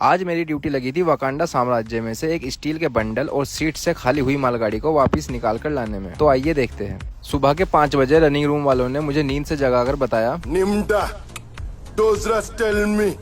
आज मेरी ड्यूटी लगी थी वकांडा साम्राज्य में से एक स्टील के बंडल और सीट से खाली हुई मालगाड़ी को वापस निकाल कर लाने में। तो आइए देखते हैं। सुबह के 5 बजे रनिंग रूम वालों ने मुझे नींद से जगाकर बताया, निम्डा डोजरस टेल मी।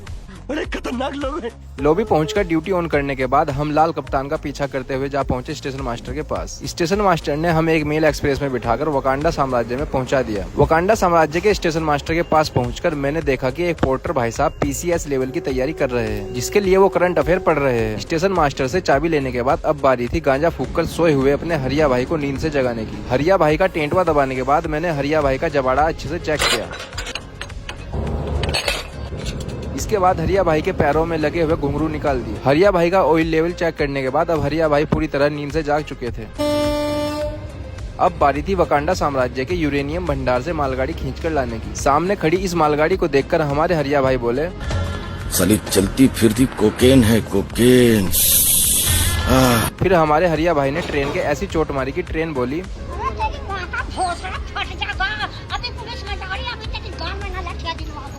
बड़े खतरनाक लोग हैं। लॉबी पहुंचकर ड्यूटी ऑन करने के बाद हम लाल कप्तान का पीछा करते हुए जा पहुंचे स्टेशन मास्टर के पास। स्टेशन मास्टर ने हमें एक मेल एक्सप्रेस में बिठाकर वकांडा साम्राज्य में पहुंचा दिया। वकांडा साम्राज्य के स्टेशन मास्टर के पास पहुंचकर मैंने देखा कि एक पोर्टर भाई साहब PCS लेवल की तैयारी कर रहे हैं, जिसके लिए वो करंट अफेयर पढ़ रहे हैं। स्टेशन मास्टर से चाबी लेने के बाद अब बारी थी गांजा फूंककर सोए हुए अपने हरिया भाई को नींद से जगाने की। हरिया भाई का टेंटवा दबाने के बाद मैंने हरिया भाई का जबाड़ा अच्छे से चेक किया। इसके बाद हरिया भाई के पैरों में लगे हुए घुंघरू निकाल दिए। हरिया भाई का ऑयल लेवल चेक करने के बाद अब हरिया भाई पूरी तरह नींद से जाग चुके थे। अब बारी थी वकांडा साम्राज्य के यूरेनियम भंडार से मालगाड़ी खींचकर लाने की। सामने खड़ी इस मालगाड़ी को देखकर हमारे हरिया भाई बोले, साली चलती फिरती कोकेन है, कोकेन। फिर हमारे हरिया भाई ने ट्रेन के ऐसी चोट मारी कि ट्रेन बोली।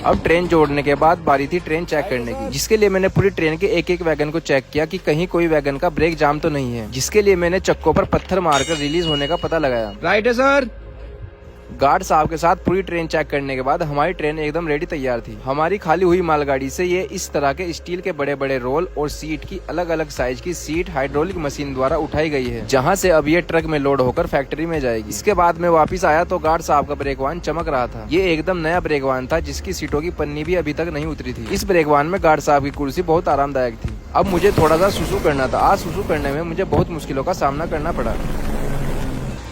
अब ट्रेन जोड़ने के बाद बारी थी ट्रेन चेक करने की, जिसके लिए मैंने पूरी ट्रेन के एक एक वैगन को चेक किया कि कहीं कोई वैगन का ब्रेक जाम तो नहीं है, जिसके लिए मैंने चक्कों पर पत्थर मारकर रिलीज होने का पता लगाया। राइट है सर। गार्ड साहब के साथ पूरी ट्रेन चेक करने के बाद हमारी ट्रेन एकदम रेडी तैयार थी। हमारी खाली हुई मालगाड़ी से ये इस तरह के स्टील के बड़े बड़े रोल और सीट की अलग अलग साइज की सीट हाइड्रोलिक मशीन द्वारा उठाई गई है, जहां से अब ये ट्रक में लोड होकर फैक्ट्री में जाएगी। इसके बाद मैं वापस आया तो गार्ड साहब का ब्रेक वाहन चमक रहा था। ये एकदम नया ब्रेक वाहन था, जिसकी सीटों की पन्नी भी अभी तक नहीं उतरी थी। इस ब्रेक वाहन में गार्ड साहब की कुर्सी बहुत आरामदायक थी। अब मुझे थोड़ा सा सुसु करना था। आज सुसु करने में मुझे बहुत मुश्किलों का सामना करना पड़ा।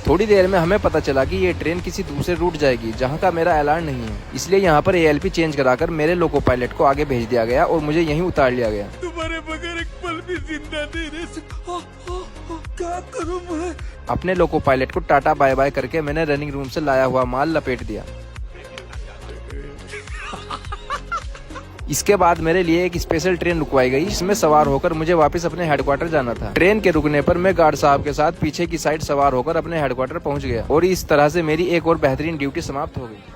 थोड़ी देर में हमें पता चला कि ये ट्रेन किसी दूसरे रूट जाएगी, जहां का मेरा ऐलान नहीं है। इसलिए यहाँ पर ALP चेंज कराकर मेरे लोको पायलट को आगे भेज दिया गया और मुझे यहीं उतार लिया गया। तुम्हारे बगैर एक पल भी जिंदा नहीं रह सकता। क्या करूं मैं? अपने लोको पायलट को टाटा बाय बाय करके मैंने रनिंग रूम से लाया हुआ माल लपेट दिया। इसके बाद मेरे लिए एक स्पेशल ट्रेन रुकवाई गई, जिसमें सवार होकर मुझे वापस अपने हेडक्वार्टर जाना था। ट्रेन के रुकने पर मैं गार्ड साहब के साथ पीछे की साइड सवार होकर अपने हेडक्वार्टर पहुंच गया और इस तरह से मेरी एक और बेहतरीन ड्यूटी समाप्त हो गई।